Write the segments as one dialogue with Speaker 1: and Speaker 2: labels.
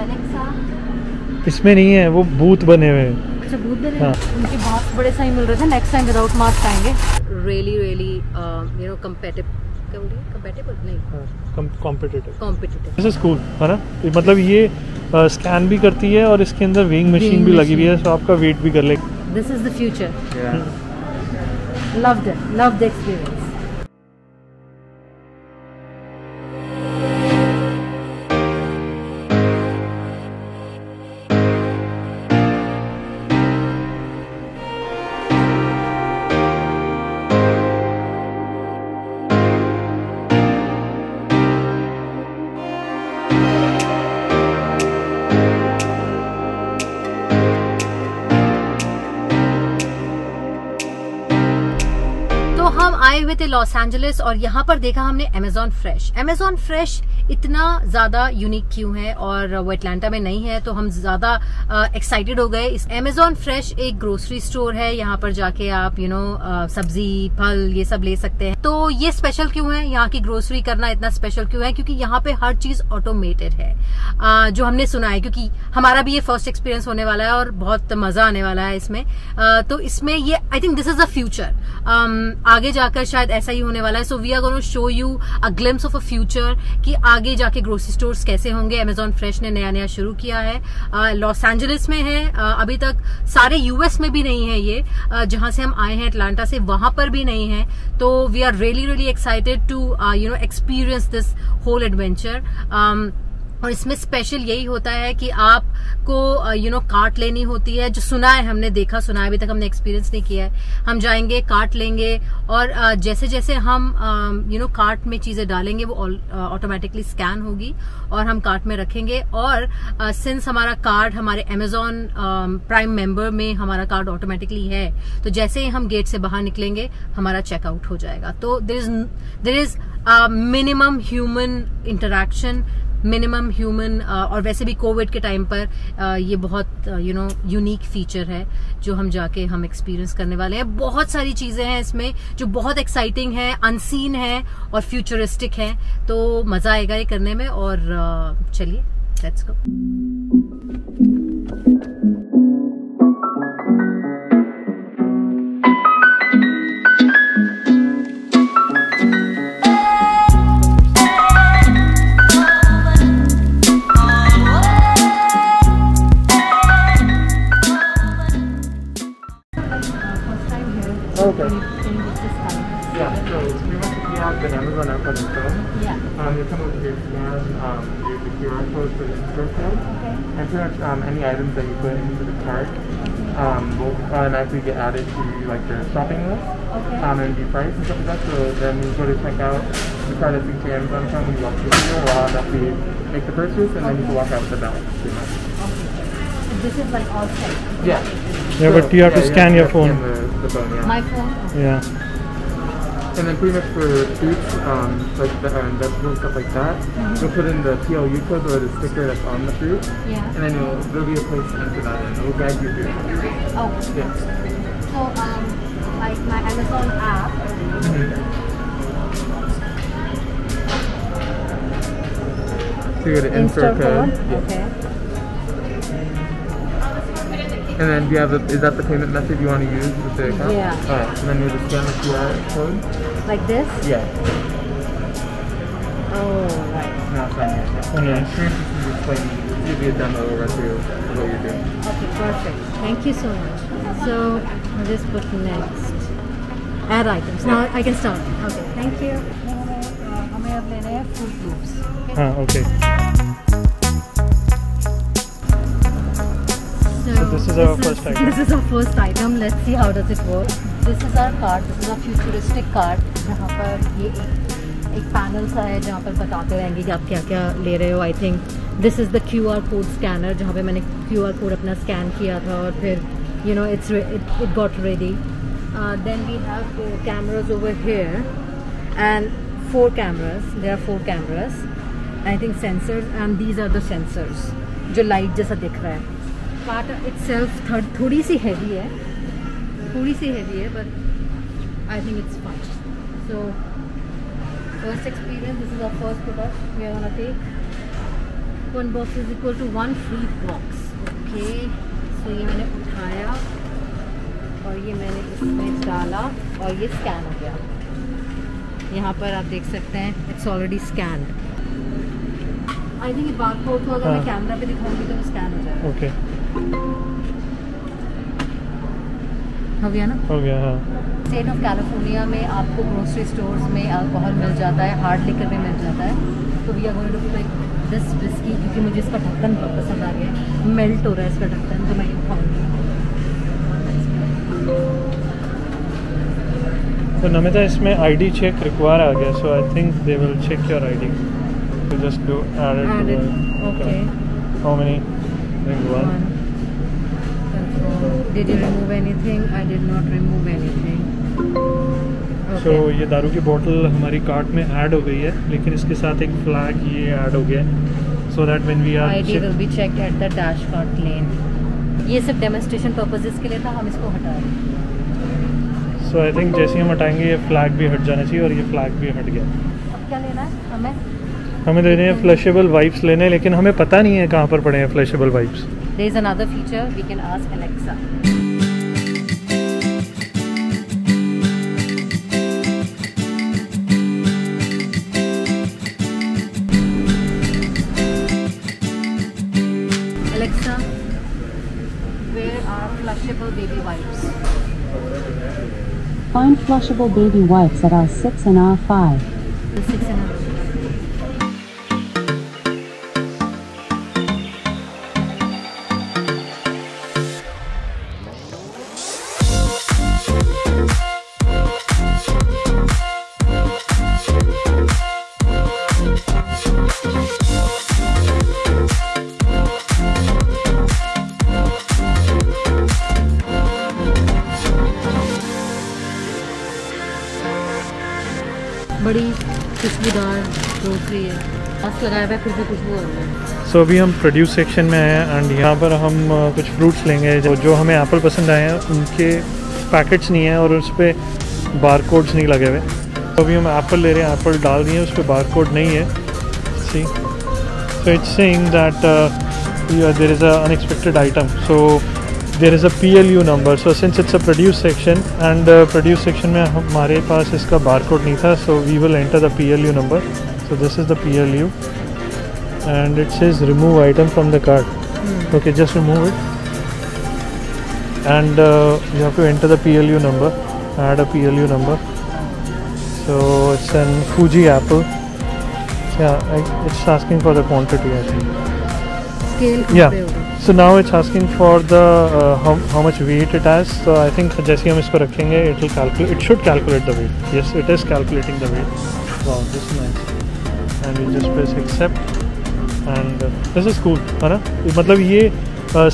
Speaker 1: Alexa।
Speaker 2: इसमें नहीं है, वो बूथ बने हुए हैं।
Speaker 1: अच्छा बूथ बने हैं। उनके मास्क बड़े सही मिल रहे थे। नेक्स्ट टाइम विदाउट मास्क आएंगे। रियली यू नो कंपैटिबल नहीं, कॉम्पिटिटिव।
Speaker 2: दिस इज कूल है ना, मतलब ये स्कैन भी करती है और इसके अंदर वेइंग मशीन भी लगी हुई है, तो आपका वेट भी कर लेगी।
Speaker 1: This is the future. Loved the experience. हम आए हुए थे लॉस एंजलिस और यहाँ पर देखा हमने अमेज़ॉन फ्रेश इतना ज्यादा यूनिक क्यों है और वो अटलांटा में नहीं है, तो हम ज्यादा एक्साइटेड हो गए। इस अमेज़ॉन फ्रेश एक ग्रोसरी स्टोर है, यहाँ पर जाके आप सब्जी फल ये सब ले सकते हैं। तो ये स्पेशल क्यों है, यहाँ की ग्रोसरी करना इतना स्पेशल क्यों है, क्योंकि यहाँ पे हर चीज ऑटोमेटेड है, जो हमने सुना है, क्योंकि हमारा भी ये फर्स्ट एक्सपीरियंस होने वाला है और बहुत मजा आने वाला है इसमें। तो इसमें ये I think this is the future. आगे जाकर शायद ऐसा ही होने वाला है। So we are gonna show you a glimpse of a future कि आगे जाके ग्रोसरी स्टोर्स कैसे होंगे। अमेज़ॉन फ्रेश ने नया शुरू किया है, लॉस एंजलिस में है, अभी तक सारे यूएस में भी नहीं है ये, जहां से हम आए हैं अटलांटा से वहां पर भी नहीं है। तो we are really excited to experience this whole adventure. और इसमें स्पेशल यही होता है कि आपको कार्ट लेनी होती है, जो सुना है, हमने देखा सुना है, अभी तक हमने एक्सपीरियंस नहीं किया है। हम जाएंगे, कार्ट लेंगे और जैसे जैसे हम कार्ट में चीजें डालेंगे वो ऑटोमेटिकली स्कैन होगी और हम कार्ट में रखेंगे। और सिंस हमारा कार्ड हमारे अमेज़ॉन प्राइम मेंबर में हमारा कार्ड ऑटोमेटिकली है, तो जैसे ही हम गेट से बाहर निकलेंगे हमारा चेकआउट हो जाएगा। तो there is minimum human interaction, minimum human, और वैसे भी कोविड के टाइम पर ये बहुत यूनिक फीचर है जो हम जाके हम एक्सपीरियंस करने वाले हैं। बहुत सारी चीजें हैं इसमें जो बहुत एक्साइटिंग है, अनसीन है और फ्यूचरिस्टिक है, तो मजा आएगा ये करने में। और चलिए let's go.
Speaker 2: Okay. Yeah, so pretty much if you have the Amazon app on your phone, you come over here, scan the QR code for the in-store code, and pretty much any items that you put into the cart will automatically get added to like the shopping list, and be priced and stuff like that. So then you go to checkout, you try to sync to your Amazon account when you walk through the store, will automatically make the purchase, and then you can walk out with the balance. Pretty much.
Speaker 1: This is like all set.
Speaker 2: Yeah.
Speaker 1: Yeah,
Speaker 2: but you have to scan your phone.
Speaker 3: The phone, yeah.
Speaker 1: My phone?
Speaker 2: Yeah.
Speaker 3: And then pretty much for fruits, like vegetables, stuff like that, you'll put in the PLU code or the sticker that's on the fruit.
Speaker 1: Yeah.
Speaker 3: And then there'll be a place to enter that in. It will guide you through it.
Speaker 1: Oh.
Speaker 3: Yeah.
Speaker 1: So, like my Amazon app.
Speaker 3: So you go to insert code.
Speaker 1: Yeah. Okay.
Speaker 3: And then do you have is that the payment method you want to use with the account?
Speaker 1: Yeah.
Speaker 3: Alright, and then you just scan the QR code.
Speaker 1: Like this?
Speaker 3: Yeah.
Speaker 1: Oh, right.
Speaker 3: Now sign here.
Speaker 2: Okay.
Speaker 3: And first you can explain, we'll give you a demo or run through what you're doing.
Speaker 1: Okay, perfect. Thank you so much. So, I'll just put next. Add items. Now I can start. Okay, thank you. हमें अब लेने हैं Fruit Loops.
Speaker 2: हाँ, okay. So this is our first item.
Speaker 1: This is our first item. Let's see how does it work. This is our cart. This is a futuristic cart. जहाँ पर ये एक panel सा है जहाँ पर बताते रहेंगे कि आप क्या क्या ले रहे हो। आई think this is the QR code scanner, जहाँ पे मैंने QR कोड अपना स्कैन किया था और फिर it got ready. Then we have the cameras over here and 4 cameras. There are 4 cameras. I think sensors, and these are the sensors जो light जैसा दिख रहा है। कार्ट itself थोड़ी सी हैवी है, but I think it's fun. So first experience, this is our first product we are gonna take. 1 box is equal to 1 free box. Okay, सो ये मैंने उठाया और ये मैंने इसमें डाला और ये स्कैन हो गया। यहाँ पर आप देख सकते हैं it's already scanned. I think ये बारकोड को अगर मैं कैमरा पे दिखाऊंगी तो वो स्कैन हो जाएगा।
Speaker 3: ओके,
Speaker 1: हो गया ना?
Speaker 3: हो गया। हाँ,
Speaker 1: स्टेट ऑफ कैलिफोर्निया में आपको ग्रोसरी स्टोर्स में अल्कोहल मिल जाता है, हार्ड लिकर में मिल जाता है। तो we are going to like this whisky, क्योंकि मुझे इसका ढक्कन बहुत पसंद आ गया है, मेल्ट हो रहा है इसका ढक्कन, तो मैं ये खाऊंगी।
Speaker 3: तो नमिता, इसमें आईडी चेक रिक्वायर आ गया, so I think they will check your ID. So just do add it.
Speaker 1: Okay.
Speaker 3: How many? I think 1.
Speaker 1: Did you remove anything? I did not remove anything. Okay.
Speaker 3: So ये दारू की बोतल हमारी cart में add हो गई है, लेकिन इसके साथ एक फ्लैग ये ऐड हो गया है, so that when we are
Speaker 1: ID will be checked at the dash cart lane. ये सिर्फ डेमोन्स्ट्रेशन पर्पसेस के लिए था, हम इसको हटा रहे हैं।
Speaker 3: So I think जैसे हम हटाएंगे ये फ्लैग भी हट जाना चाहिए, और ये फ्लैग भी हट गया।
Speaker 1: अब क्या लेना है
Speaker 3: हमें लेने हैं फ्लशेबल वाइप्स लेने, लेकिन हमें पता नहीं है कहाँ पर पड़े हैं फ्लशेबल wipes.
Speaker 1: There is another feature, we can ask Alexa. Alexa, where are flushable baby wipes?
Speaker 4: Find flushable baby wipes at aisle 6 and aisle 5.
Speaker 1: 6 and aisle. बड़ी खुशबूदार ग्रोसरी है, मास्क लगाया हुआ है फिर भी खुशबू आ रही है।
Speaker 3: सो अभी हम प्रोड्यूस सेक्शन में आए हैं, एंड यहाँ पर हम कुछ फ्रूट्स लेंगे जो हमें एप्पल पसंद आए हैं, उनके पैकेट्स नहीं हैं और उस पर बार कोड्स नहीं लगे हुए। तो अभी हम एप्पल ले रहे हैं, एप्पल डाल दिए, उस पर बार कोड नहीं है। See, so it's saying that there is a unexpected item, so there is a PLU number. So since it's a produce section, and produce section में हमारे पास इसका barcode नहीं था, so we will enter the PLU number. So this is the PLU, and it says remove item from the cart. Okay, just remove it, and you have to enter the PLU number, add a PLU number. So it's an Fuji apple. Yeah, it's asking for the quantity, I think.
Speaker 1: Scale
Speaker 3: Yeah. So now it's asking for the how much weight it has. So I think जैसे हम इसको रखेंगे, it will calculate. It should calculate the weight. Yes, it is calculating the weight. Wow, this is nice. And we just press accept. And this is cool, है ना? मतलब ये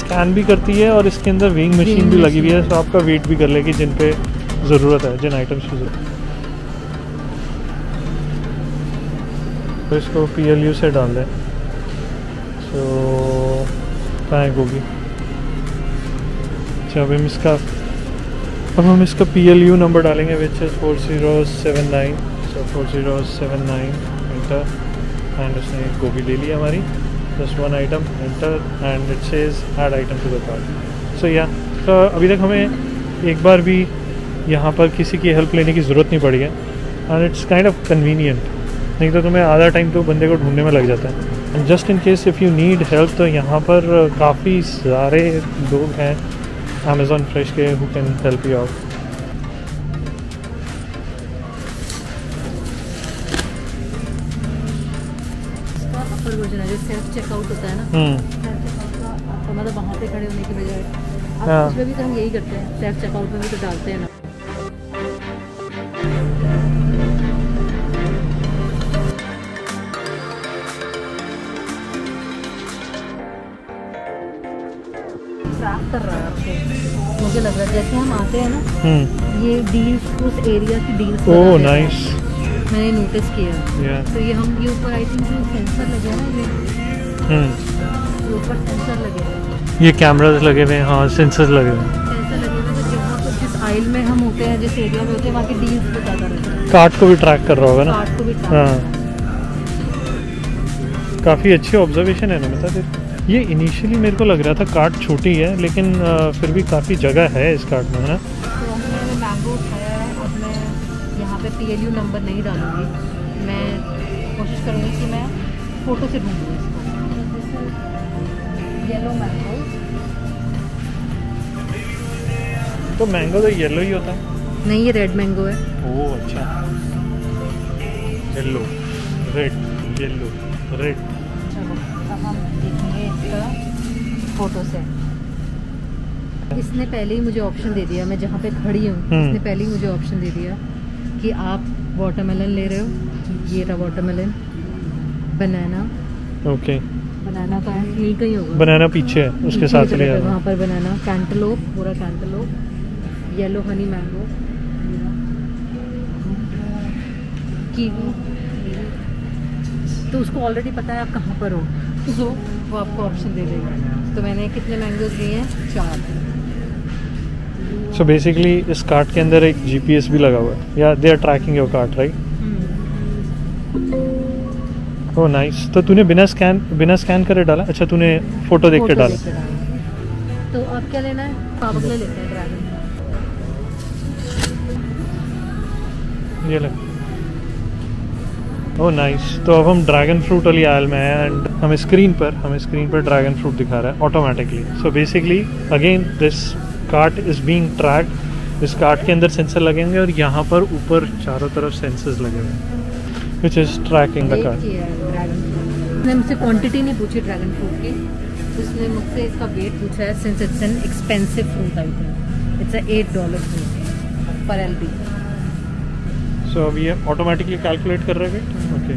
Speaker 3: scan भी करती है और इसके अंदर वेइंग मशीन भी लगी हुई है, तो आपका वेट भी कर लेगी जिन पे ज़रूरत है, जिन आइटम्स की ज़रूरत है। तो इसको PLU से डाल दें। तो कहाँ है गोभी? अच्छा, अब हम इसका PLU नंबर डालेंगे, which is 4079। So 4079 enter, and उसने गोभी ले ली हमारी, just 1 item, enter, and it says add item to the cart. So yeah, तो अभी तक हमें एक बार भी यहाँ पर किसी की हेल्प लेने की ज़रूरत नहीं पड़ी है, and it's kind of convenient. नहीं तो तुम्हें आधा टाइम तो बंदे को ढूंढने में लग जाता है। And just in case if you need help, तो यहाँ पर काफ़ी सारे लोग हैं अमेज़ॉन फ्रेश के who can help you out.
Speaker 1: इसका अपर वर्जन है जो सेल्फ चेकआउट होता है ना, सेल्फ चेकआउट का मतलब वहाँ पे खड़े होने की बजाय अब उसमें भी तो हम यही करते हैं, सेल्फ चेकआउट में भी तो डालते हैं ना। कर रहा है आपको, मुझे लग रहा है जैसे हम आते हैं ना, ये डील्स उस एरिया की डील्स।
Speaker 3: ओह नाइस,
Speaker 1: मैंने नोटिस किया। तो ये हम ये ऊपर आई थिंक जो सेंसर लगे हैं ना, ये ऊपर सेंसर लगे हैं,
Speaker 3: ये कैमरास लगे हुए हैं। हाँ, सेंसर लगे हुए हैं,
Speaker 1: सेंसर लगे हुए हैं। तो जहाँ पर जिस आइल में हम होते हैं, जिस एरिया में होते हैं, वहाँ की डील्स बताता रहता है।
Speaker 3: कार्ट को भी ट्रैक कर रहा होगा ना?
Speaker 1: कार्ट को भी
Speaker 3: हाँ, काफ़ी अच्छी ऑब्जर्वेशन है नमिता तेरी। ये इनिशियली मेरे को लग रहा था कार्ट छोटी है, लेकिन फिर भी काफ़ी जगह है इस कार्ट में, है ना।
Speaker 1: तो मैंने मैंगो उठाया है। अब मैं यहाँ पे PLU नंबर नहीं डालूँगी, मैं कोशिश करूँगी कि मैं फ़ोटो से ढूँढूँ इसको। येलो मैंगो,
Speaker 3: तो मैंगो तो येलो ही होता है।
Speaker 1: नहीं ये रेड मैंगो है।
Speaker 3: ओह अच्छा, येलो रेड येलो रेड।
Speaker 1: चलो अब हम देखेंगे इसका फ़ोटो से। इसने पहले ही मुझे ऑप्शन दे दिया, मैं जहाँ पे खड़ी हूँ इसने पहले ही मुझे ऑप्शन दे दिया कि आप वाटरमेलन ले रहे हो। ये रहा वाटरमेलन, बनाना।
Speaker 3: ओके,
Speaker 1: बनाना का है, यही कहीं होगा।
Speaker 3: बनाना पीछे है, उसके साथ ले आना।
Speaker 1: वहाँ पर बनाना, कैंटलोप, पूरा cantaloupe, yellow Honey mango, kiwi. तो उसको ऑलरेडी पता है आप कहाँ पर हो, तो वो आपको ऑप्शन दे देगा। तो मैंने कितने मैंगोज लिए हैं? 4।
Speaker 3: सो बेसिकली इस कार्ट के अंदर एक GPS भी लगा हुआ है, या they are tracking your cart, right? Oh nice. तो तूने बिना स्कैन करे डाला? अच्छा, तूने फोटो देख के डाला।
Speaker 1: तो अब क्या लेना है? पावगले लेते हैं, ड्रैगन।
Speaker 3: ये ले। ओह नाइस। तो अब हम ड्रैगन फ्रूट वाली आयल में हैं एंड हमें स्क्रीन पर ड्रैगन फ्रूट दिखा रहा है automatically. So basically again this cart is being tracked. इस कार्ट के अंदर सेंसर लगेंगे और यहाँ पर ऊपर चारों तरफ सेंसर्स लगे हुए हैं which is tracking the cart.
Speaker 1: उसने मुझसे क्वांटिटी नहीं पूछी ड्रैगन फ्रूट की, उसने मुझसे इसका वेट पूछा है। Since it's an expensive fruit, I think it's $8 fruit पर LB।
Speaker 3: सो अब ये ऑटोमेटिकली कैलकुलेट कर रहे हैं। Okay,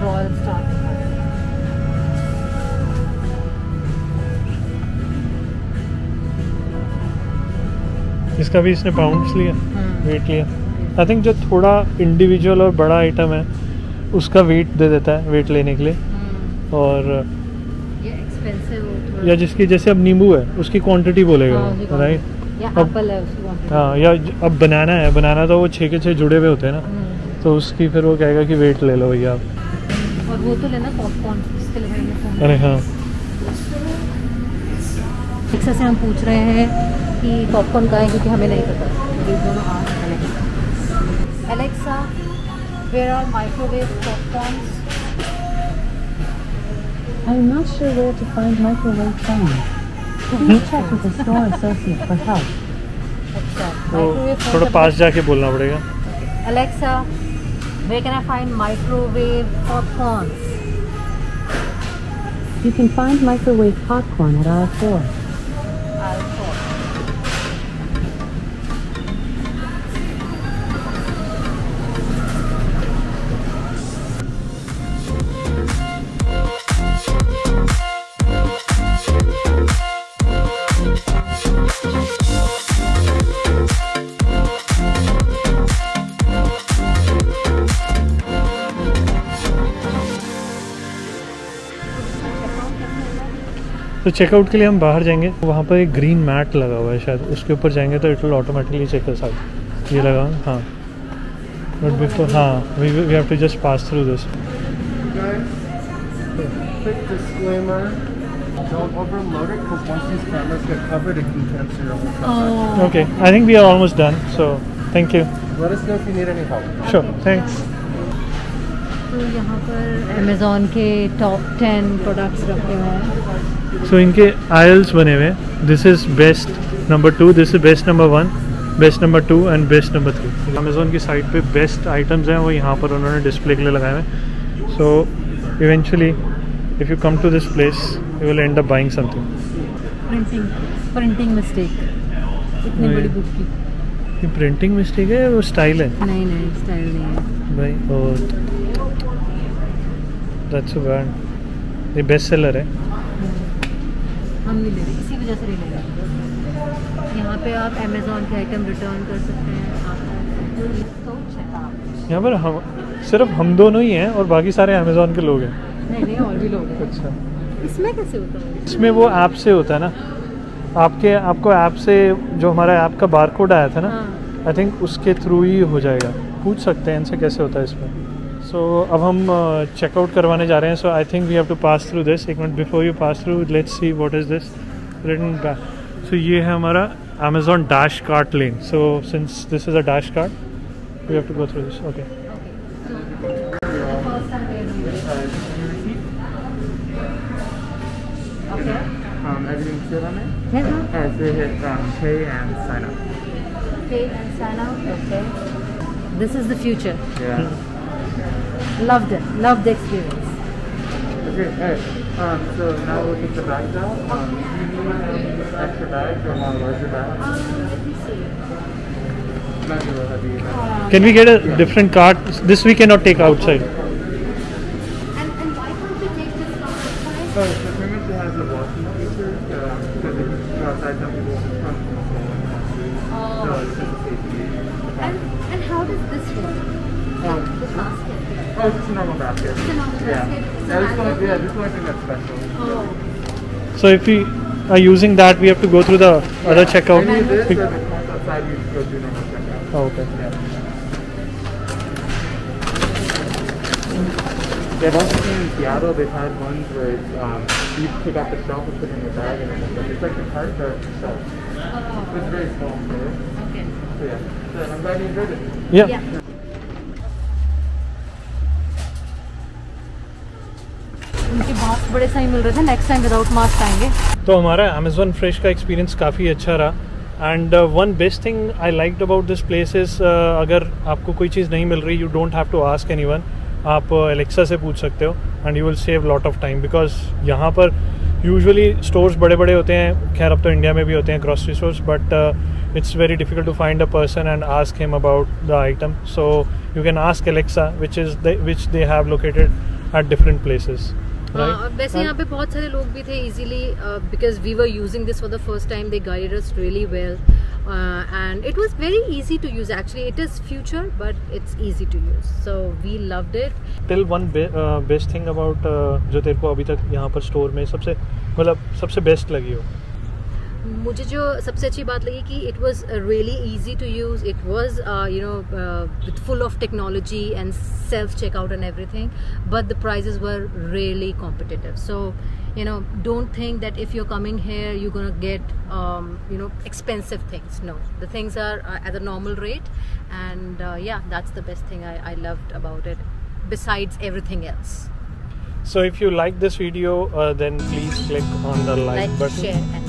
Speaker 1: royal star.
Speaker 3: इसका भी इसने पाउंड्स लिया, वेट लिया। आई थिंक जो थोड़ा इंडिविजुअल और बड़ा आइटम है उसका वेट दे देता है, वेट लेने के लिए। और
Speaker 1: ये एक्सपेंसिव
Speaker 3: या जिसकी जैसे अब नींबू है उसकी क्वांटिटी बोलेगा, राइट?
Speaker 1: या
Speaker 3: अब
Speaker 1: एप्पल है उसकी क्वांटिटी।
Speaker 3: हाँ, या अब बनाना है, बनाना तो वो 6 के 6 जुड़े हुए होते हैं ना, तो उसकी फिर वो कहेगा कि वेट ले लो भैया आप।
Speaker 1: और वो तो लेना पॉपकॉर्न, इसके लिए मैंने फोन।
Speaker 3: अरे हाँ,
Speaker 1: अलेक्सा से हम पूछ रहे हैं कि पॉपकॉर्न कहाँ है, क्योंकि हमें नहीं पता। Alexa, where are microwave popcorns?
Speaker 4: I'm not sure where to find microwave phones. Please check with the store associate for help.
Speaker 1: अच्छा,
Speaker 3: तो
Speaker 1: microwave
Speaker 3: थोड़ा पास जाके बोलना पड़ेगा।
Speaker 1: Alexa, where can I find microwave popcorns?
Speaker 4: You can find microwave popcorn at aisle 4.
Speaker 1: Aisle 4.
Speaker 3: तो checkout के लिए हम बाहर जाएंगे, वहाँ पर एक ग्रीन मैट लगा हुआ है, शायद उसके ऊपर जाएंगे तो it will automatically check us out. ये लगा, हाँ, बट बिफोर, हाँ, we have to just pass through this.
Speaker 2: Quick disclaimer, don't overload it because once these cameras get covered, it can cancel your whole transaction.
Speaker 3: Okay, I think we are almost done, so thank you.
Speaker 2: Let us know if you need any help.
Speaker 3: Sure, thanks.
Speaker 1: तो यहाँ पर Amazon के top 10 products रखे हुए हैं।
Speaker 3: So इनके IELTS बने हुए हैं। This is best number 2, this is best number 1, best number 2 and best number 3। Amazon की साइट पे बेस्ट आइटम्स हैं वो यहाँ पर उन्होंने डिस्प्ले के लिए लगाए हुए हैं। So eventually if you come to this place you will end up buying something.
Speaker 1: Printing mistake, इतनी बड़ी बुक की।
Speaker 3: ये प्रिंटिंग मिस्टेक है, वो स्टाइल है?
Speaker 1: नहीं नहीं, स्टाइल नहीं है
Speaker 3: भाई। और दैट्स सो बैड। ये बेस्ट सेलर है।
Speaker 1: हम नहीं ले रहे, इसी वजह से नहीं ले रहे। यहाँ पे आप अमेज़ॉन के आइटम रिटर्न कर सकते हैं। आप
Speaker 3: यहाँ पर हम सिर्फ हम दोनों ही हैं और बाकी सारे अमेज़ॉन के लोग हैं।
Speaker 1: नहीं और भी लोग हैं।
Speaker 3: अच्छा,
Speaker 1: इसमें कैसे होता है?
Speaker 3: इसमें वो ऐप से होता है ना, आपको ऐप से जो हमारा ऐप का बारकोड आया था ना,
Speaker 1: हाँ।
Speaker 3: आई थिंक उसके थ्रू ही हो जाएगा. पूछ सकते हैं इनसे कैसे होता है इसमें. सो अब हम चेकआउट करवाने जा रहे हैं. So I think we have to pass through this. एक minute before you pass through let's see what is this written back. So ये है हमारा Amazon Dash Cart lane. So since this is a Dash Cart, we have to go through this. Okay.
Speaker 1: Okay.
Speaker 2: Everything's good on it?
Speaker 1: Yeah.
Speaker 2: So hit pay and sign up.
Speaker 1: Pay and sign out. Okay. This is the future.
Speaker 2: Yeah.
Speaker 1: Loved it. Loved the experience.
Speaker 2: Okay, alright. So now we'll take the bags out. Do you need extra bags or more larger bags?
Speaker 1: Let me see.
Speaker 2: Not really heavy.
Speaker 3: Can we get a different cart? This we cannot take outside.
Speaker 1: And why can't we take this cart outside?
Speaker 2: So pretty much it has a washing feature, because if you go outside, some people will come from the street. So it's just a safety.
Speaker 1: And how does this work? The basket.
Speaker 2: Oh, it's just a normal basket.
Speaker 1: It's a normal basket.
Speaker 2: Yeah.
Speaker 1: It's
Speaker 2: Yeah,
Speaker 1: a
Speaker 2: this one,
Speaker 1: manual.
Speaker 2: yeah, this one I think that's special.
Speaker 1: Oh.
Speaker 3: So if we are using that, we have to go through the other checkout.
Speaker 2: Maybe this or the comes outside, you go do normal checkout.
Speaker 3: Oh, okay.
Speaker 2: Yeah. They've also seen in Seattle, they've had ones where it's, you pick out the shelf and put it in your bag and everything. It's like the cart, but the shelf.
Speaker 1: Oh.
Speaker 2: It's very small for it.
Speaker 1: Okay.
Speaker 2: So yeah, so I'm glad you enjoyed it.
Speaker 3: Yeah.
Speaker 1: उनके mask बड़े सही मिल रहे थे. Next time without mask आएंगे.
Speaker 3: तो हमारा Amazon Fresh का experience काफ़ी अच्छा रहा. And one best thing I liked about this place is अगर आपको कोई चीज़ नहीं मिल रही, you don't have to ask anyone. आप एलेक्सा से पूछ सकते हो and you will save lot of time. Because यहाँ पर यूजुअली स्टोर्स बड़े बड़े होते हैं. खैर अब तो इंडिया में भी होते हैं grocery stores, but it's very difficult to find a person and ask him about the item. So you can ask Alexa, which they have located at different places. Right?
Speaker 1: वैसे यहाँ पे बहुत सारे लोग भी थे. easily because we were using this for the first time, they guided us really well, and it was very easy to use. Actually, it is future, but it's easy to use. So we loved it.
Speaker 3: Tell one best thing about जो तेरे को अभी तक यहाँ पर store में सबसे best लगी हो.
Speaker 1: मुझे जो सबसे अच्छी बात लगी कि it was really easy to use. It was with full of technology and self checkout and everything, but the prices were really competitive. So don't think that if you're coming here you're going to get expensive things. No, the things are at a normal rate, and yeah, that's the best thing I loved about it, besides everything else.
Speaker 3: So if you like this video, then please click on the like button.
Speaker 1: Share and